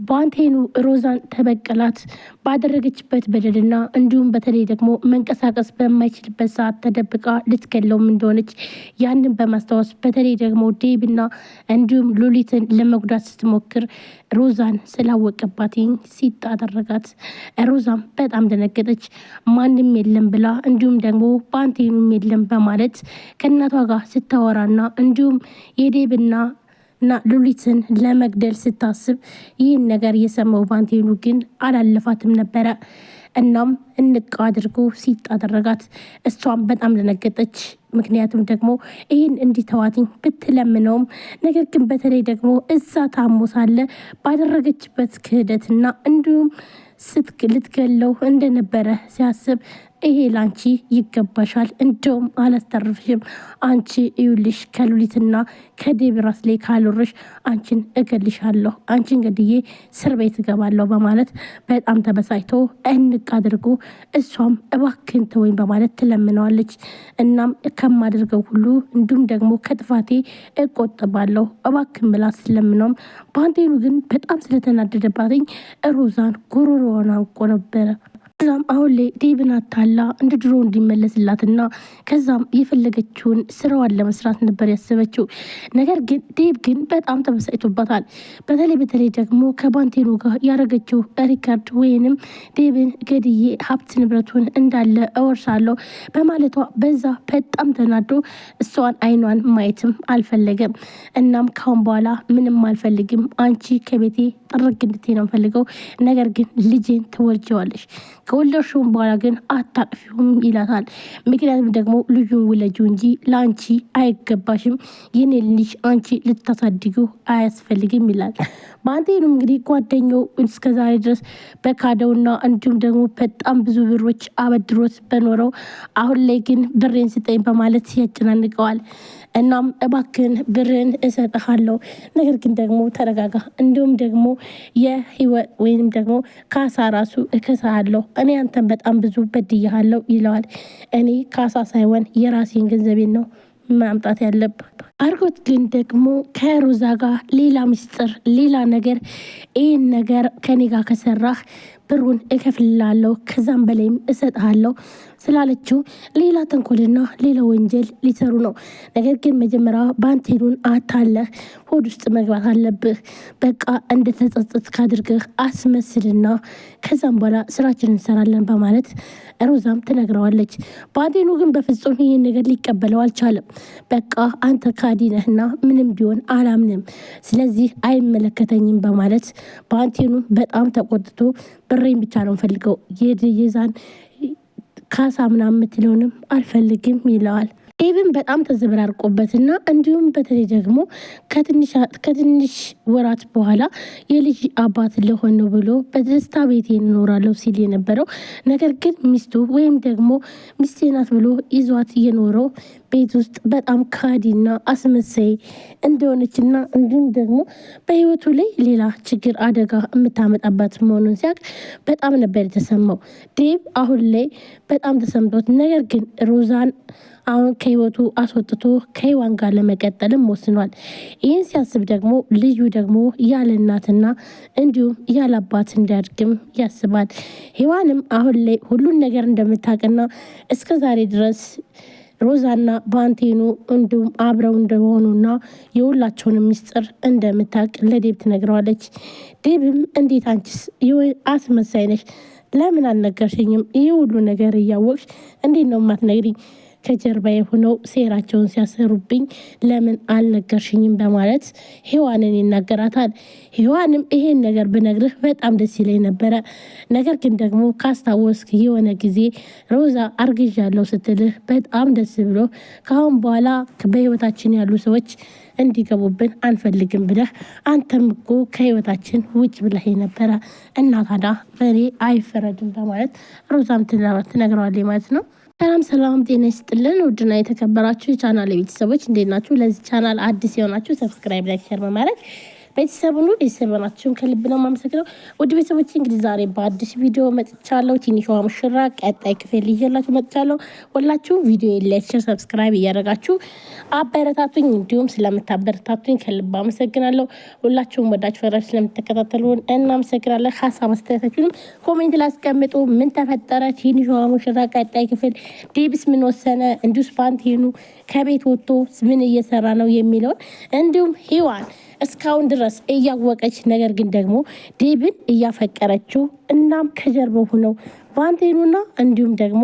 ባንቴኑ ሮዛን ተበቀላት። ባደረገችበት በደልና እንዲሁም በተለይ ደግሞ መንቀሳቀስ በማይችልበት ሰዓት ተደብቃ ልትገለውም እንደሆነች ያንን በማስታወስ በተለይ ደግሞ ዴብና እንዲሁም ሉሊትን ለመጉዳት ስትሞክር ሮዛን ስላወቀባትኝ ሲጥ አደረጋት። ሮዛም በጣም ደነገጠች። ማንም የለም ብላ እንዲሁም ደግሞ ባንቴኑም የለም በማለት ከእናቷ ጋር ስታወራና እንዲሁም የዴብና ሉሊትን ለመግደል ስታስብ ይህን ነገር የሰማው ባንቴኑ ግን አላለፋትም ነበረ። እናም እንቅ አድርጎ ሲጥ አደረጋት። እሷም በጣም ደነገጠች። ምክንያቱም ደግሞ ይህን እንዲተዋትኝ ብትለምነውም ነገር ግን በተለይ ደግሞ እዛ ታሞ ሳለ ባደረገችበት ክህደትና እንዲሁም ልትገለው እንደነበረ ሲያስብ ይሄ ላንቺ ይገባሻል፣ እንደውም አላስተርፍሽም፣ አንቺ እዩልሽ ከሉሊትና ከዴብ ራስ ላይ ካልወረሽ አንቺን እገልሻለሁ፣ አንቺን ገድዬ እስር ቤት እገባለሁ በማለት በጣም ተበሳጭቶ እንቅ አድርጎ እሷም እባክህን ተወኝ በማለት ትለምነዋለች። እናም ከማደርገው ሁሉ እንዲሁም ደግሞ ከጥፋቴ እቆጥባለሁ እባክህን ብላ ስለምነውም ባንቴኑ ግን በጣም ስለተናደደባትኝ ሮዛን ጉሮሮዋን አንቆ ነበረ። ከዛም አሁን ላይ ዴብን አታላ እንደ ድሮ እንዲመለስላትና ከዛም የፈለገችውን ስራዋን ለመስራት ነበር ያሰበችው። ነገር ግን ዴብ ግን በጣም ተበሳጭቶባታል። በተለይ ደግሞ ከባንቴኑ ጋር ያደረገችው ሪካርድ ወይንም ዴብን ገድዬ ሀብት ንብረቱን እንዳለ እወርሳለሁ በማለቷ በዛ በጣም ተናዶ እሷን አይኗን ማየትም አልፈለገም። እናም ካሁን በኋላ ምንም አልፈልግም፣ አንቺ ከቤቴ ጥርግ እንድትይ ነው ፈልገው፣ ነገር ግን ልጄን ትወልጀዋለሽ፣ ከወለድሽውም በኋላ ግን አታቅፊውም ይላታል። ምክንያቱም ደግሞ ልጁን ውለጂው እንጂ ለአንቺ አይገባሽም፣ የኔ ልጅ አንቺ ልታሳድጊው አያስፈልግም ይላል። ባንቴኑ እንግዲህ ጓደኛው እስከዛሬ ድረስ በካደውና እንዲሁም ደግሞ በጣም ብዙ ብሮች አበድሮት በኖረው አሁን ላይ ግን ብሬን ስጠኝ በማለት ያጨናንቀዋል። እናም እባክን ብርን እሰጥሃለሁ፣ ነገር ግን ደግሞ ተረጋጋ፣ እንዲሁም ደግሞ የህይወት ወይንም ደግሞ ካሳ ራሱ እከሳሃለሁ፣ እኔ አንተን በጣም ብዙ በድያሃለሁ ይለዋል። እኔ ካሳ ሳይሆን የራሴን ገንዘቤን ነው ማምጣት ያለብህ። አርጎት ግን ደግሞ ከሮዛ ጋር ሌላ ምስጢር ሌላ ነገር ይህን ነገር ከኔ ጋር ከሰራህ ብሩን እከፍልላለሁ ከዛም በላይም እሰጥሃለሁ ስላለችው ሌላ ተንኮልና ሌላ ወንጀል ሊሰሩ ነው። ነገር ግን መጀመሪያ ባንቴኑን አታለህ ሆድ ውስጥ መግባት አለብህ። በቃ እንደተጸጸት ካድርገህ አስመስልና ከዛም በኋላ ስራችን እንሰራለን በማለት ሮዛም ትነግረዋለች። ባንቴኑ ግን በፍጹም ይህን ነገር ሊቀበለው አልቻለም። በቃ አንተ ካዲ ነህና ምንም ቢሆን አላምንም፣ ስለዚህ አይመለከተኝም በማለት ባንቴኑ በጣም ተቆጥቶ ብሬን ብቻ ነው ፈልገው የዛን ካሳ ምናምን የምትለውንም አልፈልግም ይለዋል። ዴብን በጣም ተዘበራርቆበትና እንዲሁም በተለይ ደግሞ ከትንሽ ወራት በኋላ የልጅ አባት ለሆን ነው ብሎ በደስታ ቤቴ እኖራለሁ ሲል የነበረው ነገር ግን ሚስቱ ወይም ደግሞ ሚስቴ ናት ብሎ ይዟት የኖረው ቤት ውስጥ በጣም ካዲና አስመሳይ እንደሆነችና እንዲሁም ደግሞ በህይወቱ ላይ ሌላ ችግር አደጋ የምታመጣባት መሆኑን ሲያቅ በጣም ነበር የተሰማው። ዴብ አሁን ላይ በጣም ተሰምቶት ነገር ግን ሮዛን አሁን ከህይወቱ አስወጥቶ ከህይዋን ጋር ለመቀጠልም ወስኗል። ይህን ሲያስብ ደግሞ ልዩ ደግሞ ያለ እናትና እንዲሁም ያለ አባት እንዲያድግም ያስባል። ህይዋንም አሁን ላይ ሁሉን ነገር እንደምታውቅና እስከ ዛሬ ድረስ ሮዛና ባንቴኑ እንዲሁም አብረው እንደሆኑና የሁላቸውን ምስጢር እንደምታውቅ ለዴብ ትነግረዋለች። ዴብም እንዴት አንቺስ አስመሳይ ነሽ፣ ለምን አልነገርሽኝም? ይህ ሁሉ ነገር እያወቅሽ እንዴት ነው የማትነግሪኝ? ከጀርባዬ ሆነው ሴራቸውን ሲያሰሩብኝ ለምን አልነገርሽኝም? በማለት ሔዋንን ይናገራታል። ሔዋንም ይሄን ነገር ብነግርህ በጣም ደስ ይለኝ ነበረ፣ ነገር ግን ደግሞ ካስታወስክ የሆነ ጊዜ ሮዛ አርግዣለሁ ስትልህ በጣም ደስ ብሎ ከአሁን በኋላ በህይወታችን ያሉ ሰዎች እንዲገቡብን አንፈልግም ብለህ አንተም እኮ ከህይወታችን ውጭ ብለህ ነበረ እና ታዲያ በእኔ አይፈረድም በማለት ሮዛም ትነግረዋለች ማለት ነው። ሰላም ጤና ይስጥልን። ውድና የተከበራችሁ የቻናል ቤተሰቦች እንዴት ናችሁ? ለዚህ ቻናል አዲስ የሆናችሁ ሰብስክራይብ፣ ላይክ፣ ሼር በማድረግ ቤተሰቡን ቤተሰባችሁን ከልብ ነው የማመሰግነው። ውድ ቤተሰቦች እንግዲህ ዛሬ በአዲስ ቪዲዮ መጥቻለሁ። ትንሿ ሙሽራ ቀጣይ ክፍል ይዤላችሁ መጥቻለሁ። ሁላችሁም ቪዲዮ ላይክ፣ ሼር፣ ሰብስክራይብ እያደረጋችሁ አበረታቱኝ። እንዲሁም ስለምታበረታቱኝ ከልብ አመሰግናለሁ። ሁላችሁም ወዳጅ ፈራጅ ስለምትከታተሉን እናመሰግናለን። ሀሳብ አስተያየታችሁንም ኮሜንት ላይ አስቀምጡ። ምን ተፈጠረ? ትንሿ ሙሽራ ቀጣይ ክፍል ዴብስ ምን ወሰነ? እንዲሁስ ፓንቴኑ ከቤት ወጥቶ ምን እየሰራ ነው የሚለውን እንዲሁም ሔዋን እስካሁን ድረስ እያወቀች ነገር ግን ደግሞ ዴብን እያፈቀረችው እናም ከጀርባው ሆነው ፓንቴኑና እንዲሁም ደግሞ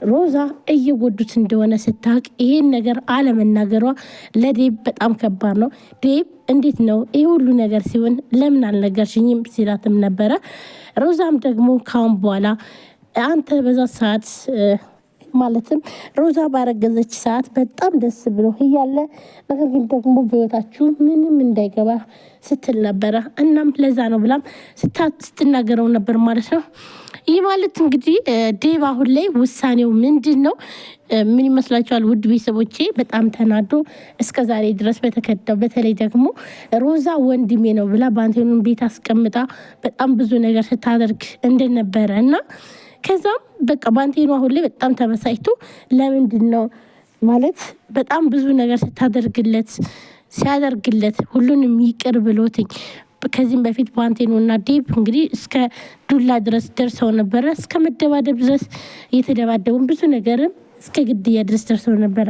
ሮዛ እየወዱት እንደሆነ ስታውቅ ይሄን ነገር አለመናገሯ ለዴብ በጣም ከባድ ነው። ዴብ እንዴት ነው ይህ ሁሉ ነገር ሲሆን ለምን አልነገርሽኝም ሲላትም ነበረ። ሮዛም ደግሞ ካሁን በኋላ አንተ በዛ ሰዓት ማለትም ሮዛ ባረገዘች ሰዓት በጣም ደስ ብሎ እያለ ነገር ግን ደግሞ በህይወታችሁ ምንም እንዳይገባ ስትል ነበረ። እናም ለዛ ነው ብላም ስትናገረው ነበር ማለት ነው። ይህ ማለት እንግዲህ ዴብ አሁን ላይ ውሳኔው ምንድን ነው? ምን ይመስላችኋል? ውድ ቤተሰቦቼ በጣም ተናዶ እስከ ዛሬ ድረስ በተከዳው በተለይ ደግሞ ሮዛ ወንድሜ ነው ብላ ባንቴኑን ቤት አስቀምጣ በጣም ብዙ ነገር ስታደርግ እንደነበረ እና ከዛም በቃ ባንቴኑ አሁን ላይ በጣም ተበሳጭቶ ለምንድን ነው ማለት በጣም ብዙ ነገር ሲያደርግለት ሁሉንም ይቅር ብሎትኝ ከዚህም በፊት ባንቴኑ እና ዴብ እንግዲህ እስከ ዱላ ድረስ ደርሰው ነበረ። እስከ መደባደብ ድረስ እየተደባደቡን ብዙ ነገርም እስከ ግድያ ድረስ ደርሰው ነበረ።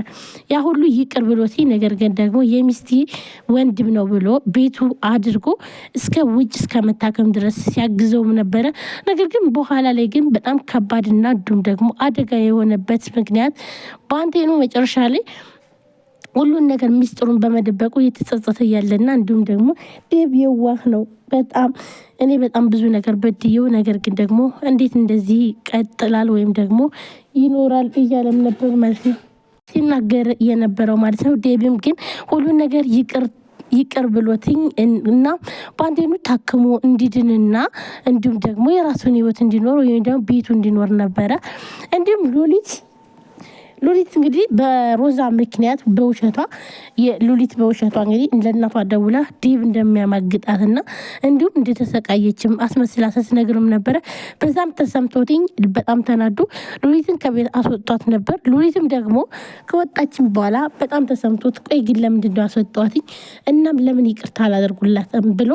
ያ ሁሉ ይቅር ብሎት ነገር ግን ደግሞ የሚስቴ ወንድም ነው ብሎ ቤቱ አድርጎ እስከ ውጭ እስከ መታከም ድረስ ሲያግዘውም ነበረ። ነገር ግን በኋላ ላይ ግን በጣም ከባድና እንዲሁም ደግሞ አደጋ የሆነበት ምክንያት ባንቴኑ መጨረሻ ላይ ሁሉን ነገር ሚስጥሩን በመደበቁ እየተጸጸተ ያለና እንዲሁም ደግሞ ዴብ የዋህ ነው በጣም እኔ በጣም ብዙ ነገር በድየው ነገር ግን ደግሞ እንዴት እንደዚህ ቀጥላል ወይም ደግሞ ይኖራል እያለም ነበር ማለት ነው ሲናገር የነበረው ማለት ነው። ዴብም ግን ሁሉን ነገር ይቅር ብሎትኝ እና ባንቴኑ ታክሞ እንዲድንና እንዲሁም ደግሞ የራሱን ህይወት እንዲኖር ወይም ደግሞ ቤቱ እንዲኖር ነበረ። እንዲሁም ሉሊት እንግዲህ በሮዛ ምክንያት በውሸቷ እንግዲህ ለእናቷ ደውላ ዴብ እንደሚያማግጣትና እንዲሁም እንደተሰቃየችም አስመስላ ስትነግርም ነበረ። በዛም ተሰምቶትኝ በጣም ተናዱ ሉሊትን ከቤት አስወጧት ነበር። ሉሊትም ደግሞ ከወጣችን በኋላ በጣም ተሰምቶት ቆይ ግን ለምንድን ነው አስወጧትኝ? እናም ለምን ይቅርታ አላደርጉላትም ብሎ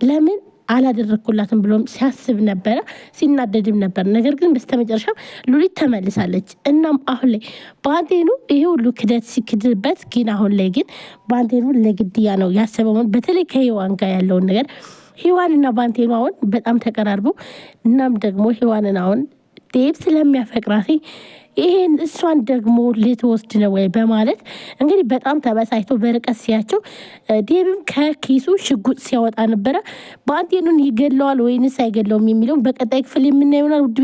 ለምን አላደረኩላትም ብሎም ሲያስብ ነበረ፣ ሲናደድም ነበር። ነገር ግን በስተመጨረሻ ሉሊት ተመልሳለች። እናም አሁን ላይ ባንቴኑ ይሄ ሁሉ ክደት ሲክድበት ግን አሁን ላይ ግን ባንቴኑ ለግድያ ነው ያሰበውን በተለይ ከሔዋን ጋር ያለውን ነገር ሔዋንና ባንቴኑ አሁን በጣም ተቀራርበው እናም ደግሞ ሔዋንን አሁን ዴብ ስለሚያፈቅራት ይሄን እሷን ደግሞ ልትወስድ ነው ወይ በማለት እንግዲህ በጣም ተበሳጭቶ በርቀት ሲያቸው ዴብም ከኪሱ ሽጉጥ ሲያወጣ ነበረ። ባንቴኑን ይገለዋል ወይንስ አይገለውም የሚለውን በቀጣይ ክፍል የምናየው ይሆናል። ውድ